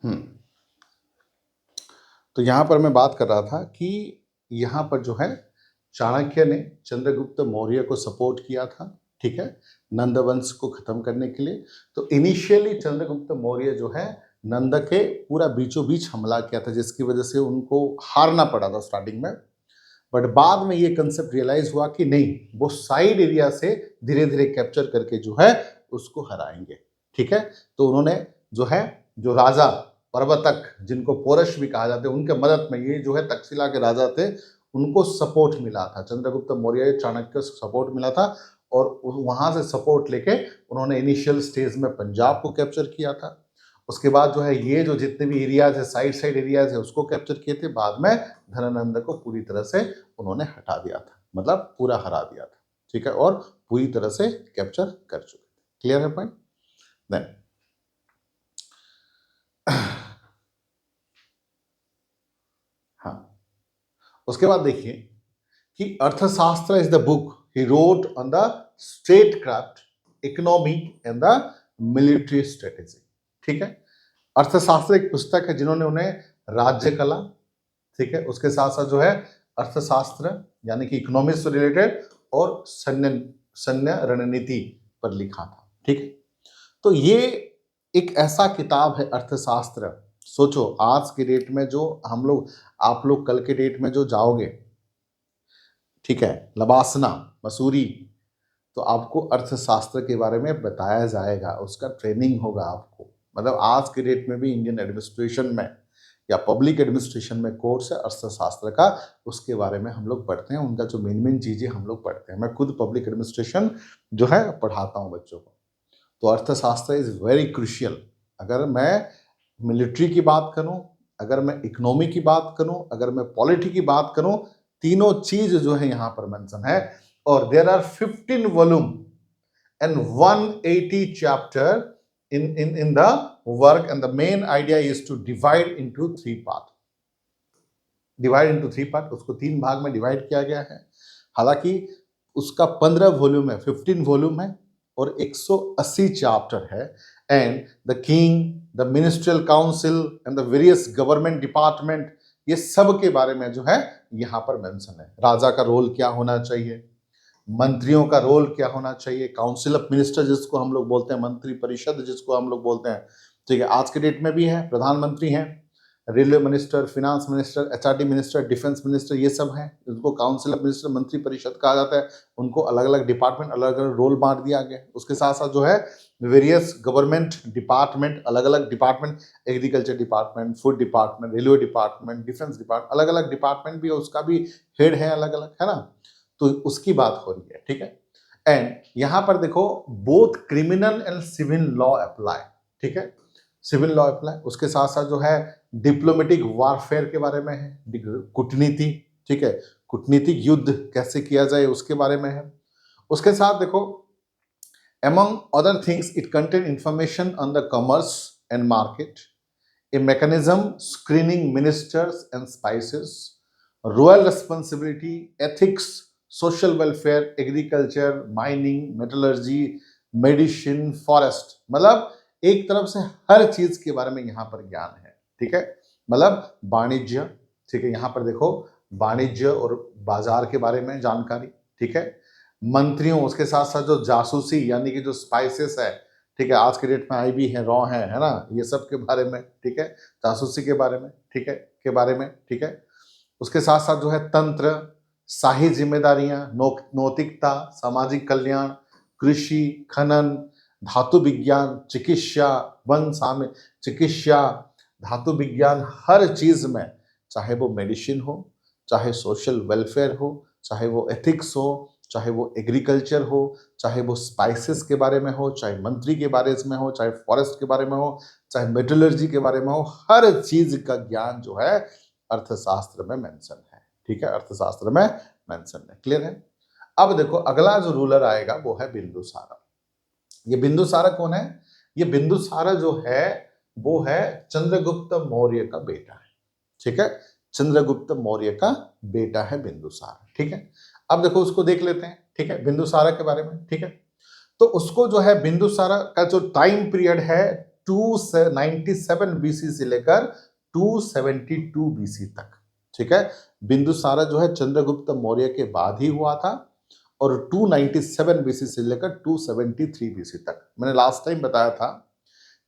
हम्म तो यहां पर मैं बात कर रहा था कि यहां पर जो है चाणक्य ने चंद्रगुप्त मौर्य को सपोर्ट किया था, ठीक है, नंद वंश को खत्म करने के लिए। तो इनिशियली चंद्रगुप्त मौर्य जो है नंद के पूरा बीचों बीच हमला किया था, जिसकी वजह से उनको हारना पड़ा था स्टार्टिंग में। बट बाद में ये कंसेप्ट रियलाइज हुआ कि नहीं, वो साइड एरिया से धीरे धीरे कैप्चर करके जो है उसको हराएंगे, ठीक है। तो उन्होंने जो है, जो राजा प्रवर्तक जिनको पोरश भी कहा जाते हैं, उनके मदद में, ये जो है तक्षशिला के राजा थे, उनको सपोर्ट मिला था, चंद्रगुप्त मौर्य चाणक्य से सपोर्ट मिला था। और वहां से सपोर्ट लेके उन्होंने इनिशियल स्टेज में पंजाब को कैप्चर किया था। उसके बाद जो है ये जो जितने भी एरियाज है, साइड साइड एरियाज है, उसको कैप्चर किए थे। बाद में धनानंद को पूरी तरह से उन्होंने हटा दिया था, मतलब पूरा हरा दिया था, ठीक है, और पूरी तरह से कैप्चर कर चुके थे। क्लियर है पॉइंट? देन हाँ, उसके बाद देखिए कि अर्थशास्त्र is the book he wrote on the state craft, economy and the military strategy, ठीक है। अर्थशास्त्र एक पुस्तक है जिन्होंने उन्हें राज्य कला, ठीक है, उसके साथ साथ जो है अर्थशास्त्र यानी कि इकोनॉमिक्स से रिलेटेड और सैन्य रणनीति पर लिखा था, ठीक है। तो ये एक ऐसा किताब है अर्थशास्त्र। सोचो आज के डेट में जो हम लोग, आप लोग कल के डेट में जो जाओगे, ठीक है, लबासना, मसूरी, तो आपको अर्थशास्त्र के बारे में बताया जाएगा, उसका ट्रेनिंग होगा आपको। मतलब आज के डेट में भी इंडियन एडमिनिस्ट्रेशन में या पब्लिक एडमिनिस्ट्रेशन में कोर्स है अर्थशास्त्र का, उसके बारे में हम लोग पढ़ते हैं, उनका जो मेन मेन चीजें हम लोग पढ़ते हैं। मैं खुद पब्लिक एडमिनिस्ट्रेशन जो है पढ़ाता हूँ बच्चों को। तो अर्थशास्त्र इज वेरी क्रूशियल। अगर मैं मिलिट्री की बात करूं, अगर मैं इकोनॉमी की बात करूं, अगर मैं पॉलिटी की बात करूं, तीनों चीज जो है यहां पर मेंशन है। और there are 15 volume and 180 chapter in the work, and the main idea is to divide into three part, उसको 3 भाग में डिवाइड किया गया है। हालांकि उसका 15 वॉल्यूम है, 15 वॉल्यूम है और 180 चैप्टर है। And the king, the ministerial council and the various government department, ये सब के बारे में जो है यहाँ पर मेंशन है। राजा का रोल क्या होना चाहिए, मंत्रियों का रोल क्या होना चाहिए, काउंसिल ऑफ मिनिस्टर जिसको हम लोग बोलते हैं, मंत्री परिषद जिसको हम लोग बोलते हैं, ठीक है, आज के डेट में भी है, प्रधानमंत्री हैं, railway minister, finance minister, HRD minister, defence minister, ये सब हैं, इनको काउंसिल ऑफ मिनिस्टर, मंत्री परिषद कहा जाता है। उनको अलग अलग डिपार्टमेंट, अलग अलग रोल बांट दिया गया। उसके साथ साथ जो है वेरियस गवर्नमेंट डिपार्टमेंट, अलग अलग department, agriculture department, food department, railway department, defence department, अलग अलग डिपार्टमेंट भी है, उसका भी हेड है अलग अलग, है ना। तो उसकी बात हो रही है, ठीक है। एंड यहां पर देखो both criminal and civil law apply, ठीक है, सिविल लॉ अप्लाई। उसके साथ साथ जो है डिप्लोमेटिक वारफेयर के बारे में है, कूटनीति, ठीक है, कूटनीतिक युद्ध कैसे किया जाए उसके बारे में है। उसके साथ देखो among other things it contain information on the commerce and market, a mechanism screening ministers and spices, royal responsibility, ethics, social welfare, agriculture, mining, metallurgy, medicine, forest. मतलब एक तरफ से हर चीज के बारे में यहाँ पर ज्ञान है, ठीक है। मतलब वाणिज्य, ठीक है, यहाँ पर देखो वाणिज्य और बाजार के बारे में जानकारी, ठीक है। मंत्रियों, उसके साथ साथ जो जासूसी यानी कि जो स्पाइसेस है, ठीक है, आज के डेट में आईबी है, रॉ है ना, ये सब के बारे में, ठीक है, जासूसी के बारे में, ठीक है, के बारे में, ठीक है। उसके साथ साथ जो है तंत्र, शाही जिम्मेदारियां, नैतिकता, सामाजिक कल्याण, कृषि, खनन, धातु विज्ञान, चिकित्सा, वन साम चिकित्सा, धातु विज्ञान, हर चीज में, चाहे वो मेडिसिन हो, चाहे सोशल वेलफेयर हो, चाहे वो एथिक्स हो, चाहे वो एग्रीकल्चर हो, चाहे वो स्पाइसेस के बारे में हो, चाहे मंत्री के बारे में हो, चाहे फॉरेस्ट के बारे में हो, चाहे मेटलर्जी के बारे में हो, हर चीज का ज्ञान जो है अर्थशास्त्र में मेंशन है, ठीक है, अर्थशास्त्र में मेंशन है। क्लियर है? अब देखो अगला जो रूलर आएगा वो है बिंदुसारा। ये बिंदुसारा कौन है? ये बिंदुसारा जो है वो है चंद्रगुप्त मौर्य का बेटा है, ठीक है, चंद्रगुप्त मौर्य का बेटा है बिंदुसारा, ठीक है। अब देखो उसको देख लेते हैं, ठीक है, बिंदुसारा के बारे में, ठीक है। तो उसको जो है बिंदुसारा का जो टाइम पीरियड है 297 बीसी से लेकर 272 बीसी तक। ठीक है, बिंदुसारा जो है चंद्रगुप्त मौर्य के बाद ही हुआ था और 297 बीसी से लेकर 273 बीसी तक। मैंने लास्ट टाइम बताया था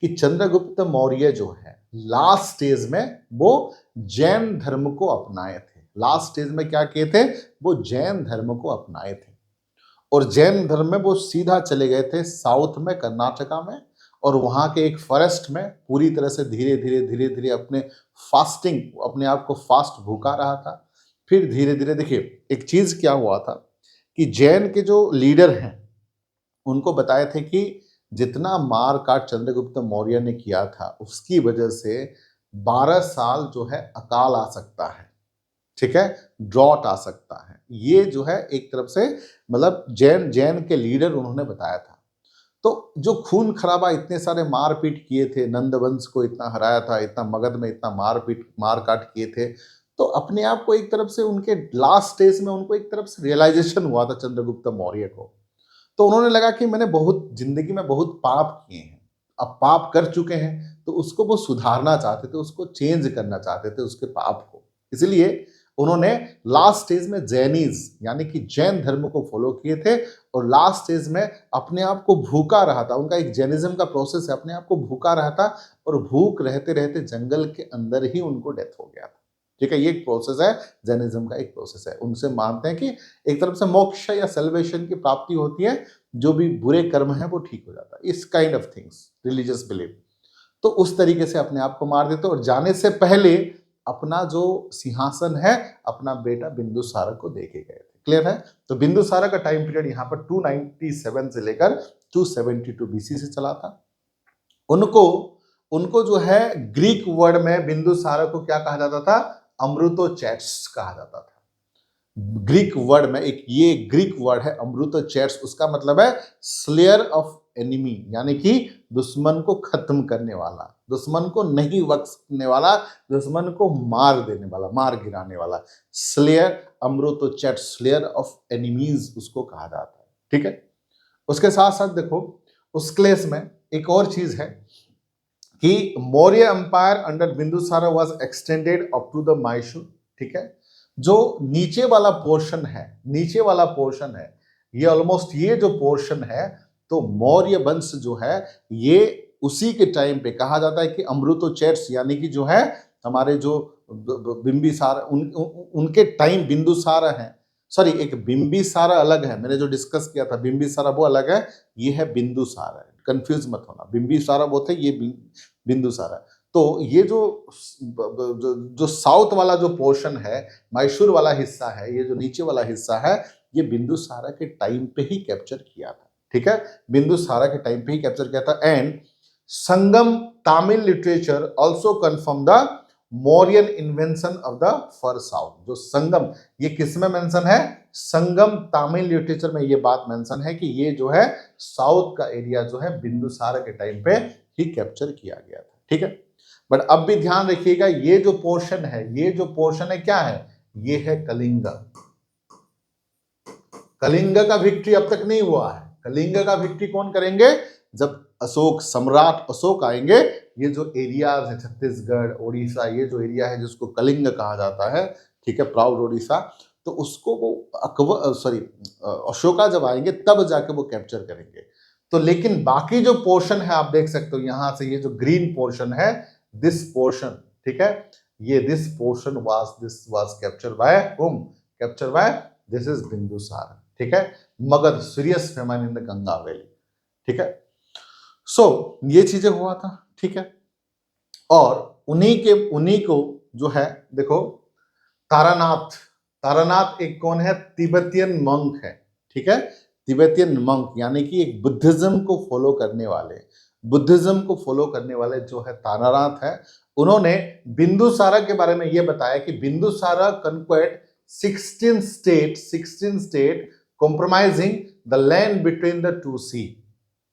कि चंद्रगुप्त मौर्य जो है लास्ट स्टेज में वो जैन धर्म को अपनाए थे। लास्ट स्टेज में क्या किए थे? वो जैन धर्म को अपनाए थे और जैन धर्म में वो सीधा चले गए थे साउथ में, कर्नाटका में, और वहां के एक फॉरेस्ट में पूरी तरह से धीरे धीरे अपने फास्टिंग, अपने आप को फास्ट भूखा रहा था। फिर धीरे धीरे देखिए एक चीज क्या हुआ था कि जैन के जो लीडर हैं उनको बताए थे कि जितना मार काट चंद्रगुप्त मौर्य ने किया था उसकी वजह से 12 साल जो है अकाल आ सकता है। ठीक है, ड्रॉट आ सकता है। ये जो है एक तरफ से मतलब जैन के लीडर उन्होंने बताया था। तो जो खून खराबा इतने सारे मारपीट किए थे, नंद वंश को इतना हराया था, इतना मगध में इतना मार काट किए थे, तो अपने आप को एक तरफ से उनके लास्ट स्टेज में उनको एक तरफ से रियलाइजेशन हुआ था चंद्रगुप्त मौर्य को। तो उन्होंने लगा कि मैंने बहुत जिंदगी में बहुत पाप किए हैं, अब पाप कर चुके हैं तो उसको वो सुधारना चाहते थे, उसको चेंज करना चाहते थे उसके पाप को। इसलिए उन्होंने लास्ट स्टेज में जैनिज यानी कि जैन धर्म को फॉलो किए थे और लास्ट स्टेज में अपने आप को भूखा रहा था। उनका एक जैनिज्म का प्रोसेस है, अपने आप को भूखा रहा था और भूख रहते रहते जंगल के अंदर ही उनको डेथ हो गया था। ठीक है, ये एक प्रोसेस है, जैनिज्म का एक प्रोसेस है। उनसे मानते हैं कि एक तरफ से मोक्ष या सेल्वेशन की प्राप्ति होती है, जो भी बुरे कर्म है वो ठीक हो जाता है। इस kind of things religious belief. तो उस तरीके से अपने आप को मार देते और जाने से पहले अपना जो सिंहासन है अपना बेटा बिंदुसार को देके गए थे। क्लियर है? तो बिंदुसार का टाइम पीरियड यहाँ पर 297 से लेकर 272 बीसी से चला था। उनको जो है ग्रीक वर्ड में बिंदुसार को क्या कहा जाता था? अमृतोचैट्स कहा जाता था। ग्रीक वर्ड में एक ये ग्रीक वर्ड है अमृतोचैट्स, उसका मतलब है स्लेयर ऑफ एनिमी, यानी कि दुश्मन को खत्म करने वाला, दुश्मन को नहीं बख्शने वाला, दुश्मन को मार देने वाला, मार गिराने वाला। स्लेयर, अमृतोचैट, स्लेयर ऑफ एनिमीज उसको कहा जाता है। ठीक है, उसके साथ साथ देखो उस क्लेस में एक और चीज है कि Maurya empire under Bindusara was extended up to the Mysore. ठीक है, जो नीचे वाला पोर्शन है, ये ऑलमोस्ट ये जो पोर्शन है, तो मौर्य वंश जो है ये उसी के टाइम पे कहा जाता है कि अमृतोचैट्स यानी कि जो है हमारे जो बिंबिसार उनके टाइम बिंदुसारा है। सॉरी, एक बिंबिसारा अलग है, मैंने जो डिस्कस किया था बिंबिसारा वो अलग है, ये है बिंदुसारा है, कंफ्यूज मत होना। बिंबिसारा वो थे, ये बिंदुसारा। तो ये जो साउथ वाला जो पोर्शन है, मैसूर वाला हिस्सा है, ये जो नीचे वाला हिस्सा है, ये बिंदुसारा के टाइम पे ही कैप्चर किया था। ठीक है, बिंदुसारा के टाइम पे ही कैप्चर किया था। And Sangam Tamil literature also confirm the Mauryan invention of the far south. जो संगम, ये किस में मेंशन है? संगम तमिल लिटरेचर में ये बात मेंशन है कि ये जो है साउथ का एरिया जो है बिंदुसारा के टाइम पे ही कैप्चर किया गया था। ठीक है, बट अब भी ध्यान रखिएगा, ये जो पोर्शन है क्या है? ये है कलिंग। कलिंग का विक्ट्री अब तक नहीं हुआ है। कलिंग का विक्ट्री कौन करेंगे? जब अशोक, सम्राट अशोक आएंगे। ये जो एरियाज है छत्तीसगढ़, ओडिशा, ये जो एरिया है जिसको कलिंग कहा जाता है, ठीक है, प्राउड ओडिशा, तो उसको वो अशोका जब आएंगे तब जाके वो कैप्चर करेंगे। तो लेकिन बाकी जो पोर्शन है आप देख सकते हो यहां से, ये जो ग्रीन पोर्शन है, दिस पोर्शन, ठीक है, ये this portion was capture by whom? Capture by this is Bindusar. ठीक है, Magadh, serious famine in the Ganga valley. ठीक है, सो ये चीजें हुआ था। ठीक है, और उन्हीं को जो है देखो तारानाथ एक कौन है? तिब्बतियन मंक है। ठीक है, तिब्बतियन मंक यानी कि एक बुद्धिज्म को फॉलो करने वाले जो है तारानाथ है। उन्होंने बिंदुसारा के बारे में यह बताया कि Bindusara conquest 16 state compromising the land between the two sea,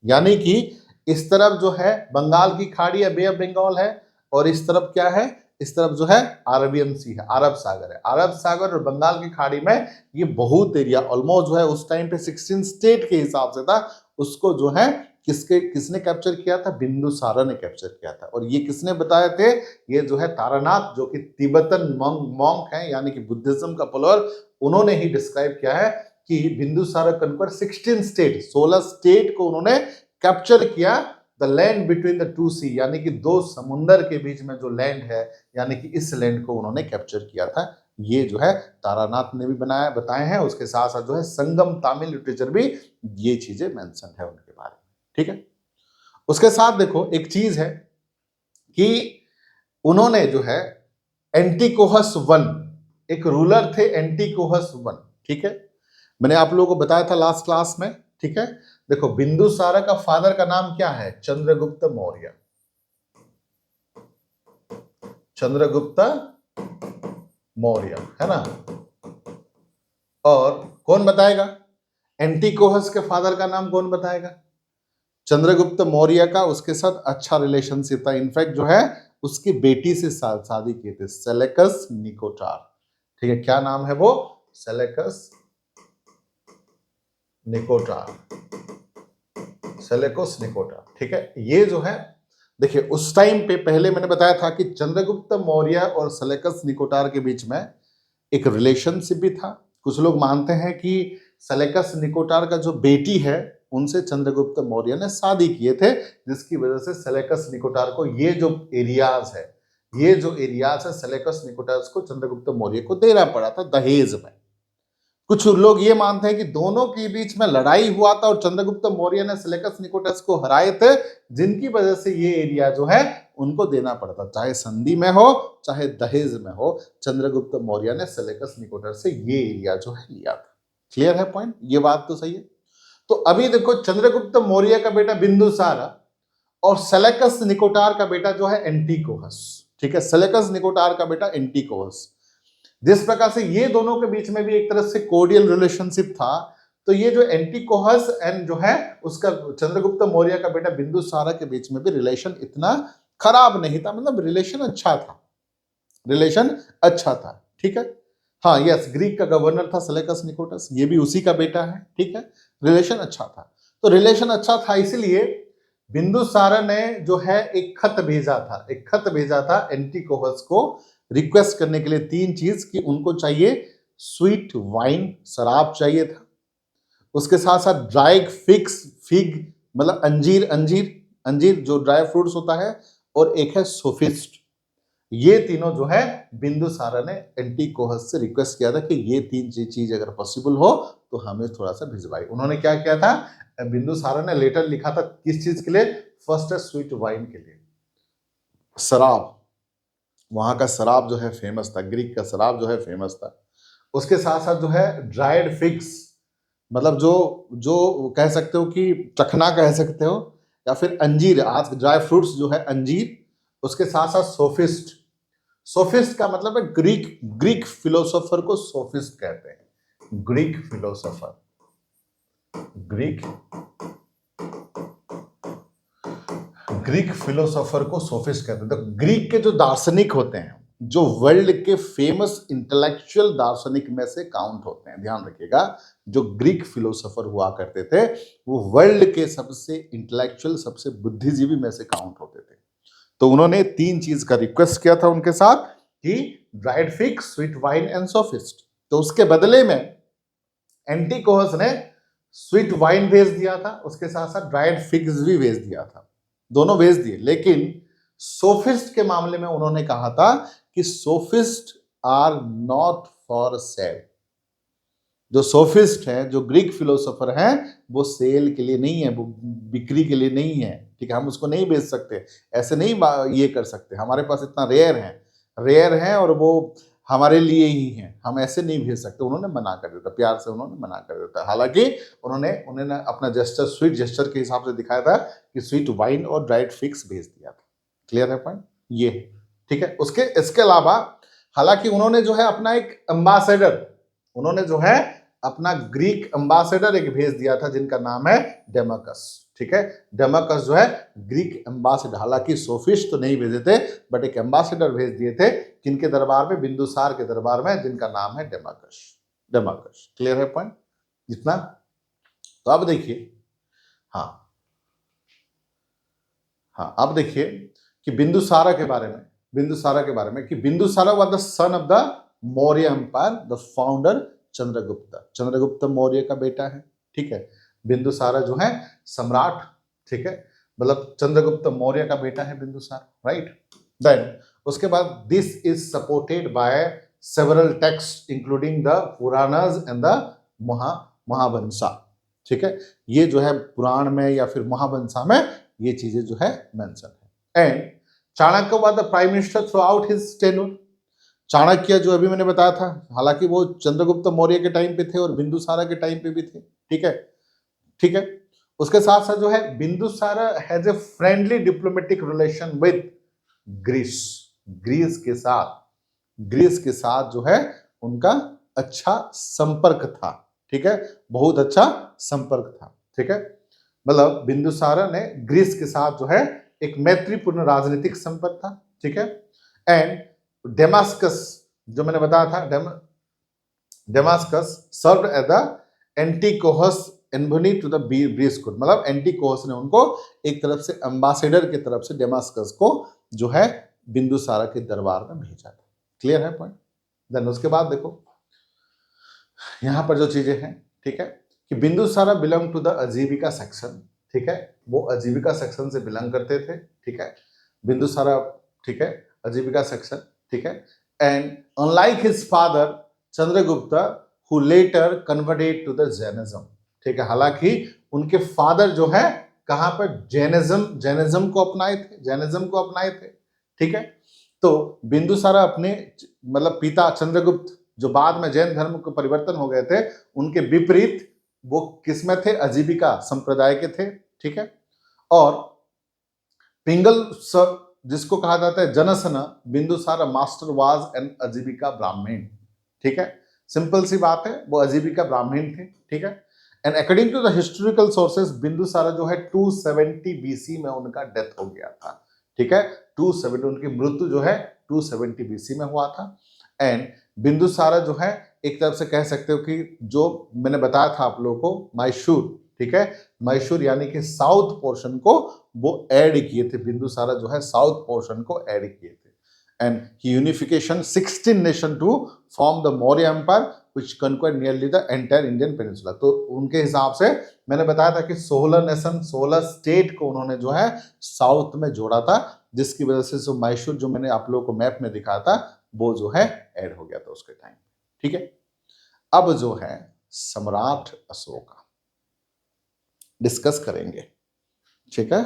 यानी कि इस तरफ जो है बंगाल की खाड़ी है, बे ऑफ बंगाल है, और इस तरफ क्या है? इस तरफ जो है अरबियन सी है, अरब सागर है। अरब सागर और बंगाल की खाड़ी में ये बहुत एरिया ऑलमोस्ट जो है उस टाइम पे 16 स्टेट के हिसाब से था, उसको जो है किसने कैप्चर किया था? बिंदुसारा ने कैप्चर किया था। और ये किसने बताए थे? ये जो है तारानाथ, जो कि तिब्बतन मॉन्क है, यानी कि बुद्धिज्म का फॉलोअर, उन्होंने ही डिस्क्राइब किया है कि बिंदुसारा कन्क्वर 16 स्टेट, 16 स्टेट को उन्होंने कैप्चर किया। The land between the two sea, यानी कि दो समुंदर के बीच में जो लैंड है, यानी कि इस लैंड को उन्होंने कैप्चर किया था। ये जो है तारानाथ ने भी बताए हैं। उसके साथ साथ जो है संगम तमिल लिटरेचर भी ये चीजें मेंशन है उनके बारे में। ठीक है, उसके साथ देखो एक चीज है कि उन्होंने जो है एंटिकोहस वन, एक रूलर थे एंटिकोहस वन। ठीक है, मैंने आप लोगों को बताया था लास्ट क्लास में। ठीक है, देखो बिंदुसारा का फादर का नाम क्या है? चंद्रगुप्त मौर्य। चंद्रगुप्त मौर्य है ना। और कौन बताएगा? एंटिकोहस के फादर का नाम कौन बताएगा? चंद्रगुप्त मौर्य का उसके साथ अच्छा रिलेशनशिप था। इनफैक्ट जो है उसकी बेटी से शादी किए थे, सेलेकस निकोटार। ठीक है, क्या नाम है वो? सेलेकस निकोटार, सेलेकोस निकोटार। ठीक है, ये जो है देखिए उस टाइम पे पहले मैंने बताया था कि चंद्रगुप्त मौर्य और सेलेकस निकोटार के बीच में एक रिलेशनशिप भी था। कुछ लोग मानते हैं कि सेलेकस निकोटार का जो बेटी है उनसे चंद्रगुप्त मौर्य ने शादी किए थे, जिसकी वजह से सेलेकस निकोटार को ये जो एरियाज है सेलेकस निकोटार को चंद्रगुप्त मौर्य को देना पड़ा था दहेज में। कुछ लोग ये मानते हैं कि दोनों के बीच में लड़ाई हुआ था और चंद्रगुप्त मौर्य ने सेलेकस निकोटस को हराए थे, जिनकी वजह से ये एरिया जो है उनको देना पड़ता, चाहे संधि में हो चाहे दहेज में हो। चंद्रगुप्त मौर्य ने सेलेकस निकोटस से ये एरिया जो है लिया था। क्लियर है पॉइंट? ये बात तो सही है। तो अभी देखो चंद्रगुप्त मौर्य का बेटा बिंदुसारा और सेलेकस निकोटार का बेटा जो है एंटिकोहस। ठीक है, सेलेकस निकोटार का बेटा एंटिकोहस। जिस प्रकार से ये दोनों के बीच में भी एक तरह से कोर्डियल रिलेशनशिप था, तो ये जो एंटिकोहस एंड जो है उसका चंद्रगुप्त मौर्य का बेटा बिंदुसारा के बीच में भी रिलेशन इतना खराब नहीं था, मतलब रिलेशन अच्छा था, रिलेशन अच्छा था। ठीक है, हाँ यस, ग्रीक का गवर्नर था सेलेकस निकोटस, ये भी उसी का बेटा है। ठीक है, रिलेशन अच्छा था। तो रिलेशन अच्छा था इसलिए बिंदुसारा ने जो है एक खत भेजा था एंटिकोहस को, रिक्वेस्ट करने के लिए 3 चीज कि उनको चाहिए स्वीट वाइन, शराब चाहिए था, उसके साथ साथ ड्राइड फिग मतलब अंजीर जो ड्राई फ्रूट्स होता है, और एक है सोफिस्ट। ये तीनों जो है बिंदुसारा ने एंटिकोहस से रिक्वेस्ट किया था कि ये 3 चीज अगर पॉसिबल हो तो हमें थोड़ा सा भिजवाई। उन्होंने क्या किया था? बिंदुसारा ने लेटर लिखा था किस चीज के लिए? फर्स्ट है स्वीट वाइन के लिए, शराब, वहां का शराब जो है फेमस था, ग्रीक का शराब जो है फेमस था। उसके साथ साथ जो है ड्राइड फिग्स, मतलब जो जो कह सकते हो कि चखना कह सकते हो, या फिर अंजीर, आज ड्राई फ्रूट्स जो है अंजीर। उसके साथ साथ सोफिस्ट, सोफिस्ट का मतलब है ग्रीक फिलोसोफर को सोफिस्ट कहते हैं। ग्रीक फिलोसोफर, ग्रीक फिलोसोफर को सोफिस्ट कहते हैं। तो ग्रीक के जो दार्शनिक होते हैं, जो वर्ल्ड के फेमस इंटेलेक्चुअल दार्शनिक में से काउंट होते हैं, ध्यान रखिएगा, जो ग्रीक फिलोसोफर हुआ करते थे वो वर्ल्ड के सबसे इंटेलेक्चुअल, सबसे बुद्धिजीवी में से काउंट होते थे। तो उन्होंने 3 चीज का रिक्वेस्ट किया था उनके साथ कि dried fig, sweet wine and sophist. तो उसके बदले में एंटिकोहस ने स्वीट वाइन भेज दिया था, उसके साथ साथ ड्राइड फिग्स भी भेज दिया था, दोनों भेज दिए। लेकिन सोफिस्ट के मामले में उन्होंने कहा था कि sophist are not for sale. जो सोफिस्ट है, जो ग्रीक फिलोसोफर हैं, वो सेल के लिए नहीं है, वो बिक्री के लिए नहीं है। ठीक है, हम उसको नहीं बेच सकते, ऐसे नहीं ये कर सकते, हमारे पास इतना रेयर है और वो हमारे लिए ही है, हम ऐसे नहीं भेज सकते। उन्होंने मना कर दिया, प्यार से उन्होंने मना कर दिया। हालांकि उन्होंने अपना जेस्चर, स्वीट जेस्चर के हिसाब से दिखाया था कि स्वीट वाइन और ड्राइड फिग्स भेज दिया था। क्लियर है पॉइंट? ये ठीक है। इसके अलावा हालांकि उन्होंने जो है अपना एक एम्बेसडर, उन्होंने जो है अपना ग्रीक एम्बेसडर एक भेज दिया था जिनका नाम है डेमाकस। ठीक है, डेमाकस जो है ग्रीक एम्बेसडर, हालांकि सोफिस्ट तो नहीं भेजे थे, बट एक एम्बेसडर भेज दिए थे किनके दरबार में? बिंदुसार के दरबार में, जिनका नाम है डेमाकस। क्लियर है पॉइंट इतना? तो अब देखिए, हाँ हाँ, अब देखिए कि बिंदुसारा के बारे में, बिंदुसारा के बारे में कि Bindusara was the son of the Maurya empire, the founder Chandragupta, Chandragupta Maurya का बेटा है, ठीक है। बिंदुसारा जो है सम्राट, ठीक है, मतलब चंद्रगुप्त मौर्य का बेटा है बिंदुसार, राइट। देन उसके बाद this is supported by several text including the Puranas and the Mahavamsa, ठीक है। ये जो है पुराण में या फिर महावंशा में ये चीजें जो है मेंशन है। And Chanakya was the prime minister through out his tenure, Chanakya जो अभी मैंने बताया था, हालांकि वो चंद्रगुप्त मौर्य के टाइम पे थे और बिंदुसारा के टाइम पे भी थे, ठीक है, ठीक है। उसके साथ साथ जो है Bindusara has a friendly diplomatic relation with Greece, Greece के साथ, ग्रीस के साथ जो है उनका अच्छा संपर्क था, ठीक है, बहुत अच्छा संपर्क था, ठीक है। मतलब बिंदुसारा ने ग्रीस के साथ जो है एक मैत्रीपूर्ण राजनीतिक संपर्क था, ठीक है। एंड डेमास्कस जो मैंने बताया था, Damascus served as the Antiochus envoy to the breeze court, मतलब एंटीकोहस ने उनको एक तरफ से एम्बेसडर की तरफ से डेमास्कस को जो है बिंदुसारा के दरबार में भेजा था। क्लियर है पॉइंट। देन उसके बाद देखो यहां पर जो चीजें हैं, ठीक है, कि बिंदुसारा बिलोंग टू द आजीविका सेक्शन, ठीक है, वो आजीविका सेक्शन से बिलोंग करते थे, ठीक है, बिंदुसारा, ठीक है, आजीविका सेक्शन, ठीक है। And unlike his father Chandragupta who later converted to the Jainism, ठीक है, हालांकि उनके फादर जो है कहां पर जैनिज्म को अपनाए थे, जैनिज्म को अपनाए थे, ठीक है। तो बिंदुसारा अपने मतलब पिता चंद्रगुप्त जो बाद में जैन धर्म को परिवर्तन हो गए थे उनके विपरीत वो किसमें थे, आजीविका संप्रदाय के थे, ठीक है। और पिंगल जिसको कहा जाता है Johnson Bindusara master was an आजीविका ब्राह्मण, ठीक है, सिंपल सी बात है, वो आजीविका ब्राह्मण थे, ठीक है। And according to the historical sources Bindusara जो है 270 बीसी में उनका डेथ हो गया था, ठीक है, 270 उनकी मृत्यु जो है 270 बीसी में हुआ था। एंड बिंदुसारा जो है एक तरफ से कह सकते हो कि जो मैंने बताया था आप लोगों को मैसूर, ठीक है, मैसूर यानी कि साउथ पोर्शन को वो ऐड किए थे, बिंदुसारा जो है साउथ पोर्शन को ऐड किए थे। And he unification 16 nation to form the Maurya empire which conquered nearly the entire Indian peninsula. तो उनके हिसाब से मैंने बताया था कि 16 नेशन 16 स्टेट को उन्होंने जो है साउथ में जोड़ा था, जिसकी वजह से जो मैसूर जो मैंने आप लोगों को मैप में दिखाया था वो जो है ऐड हो गया था उसके टाइम, ठीक है। अब जो है सम्राट अशोक डिस्कस करेंगे, ठीक है।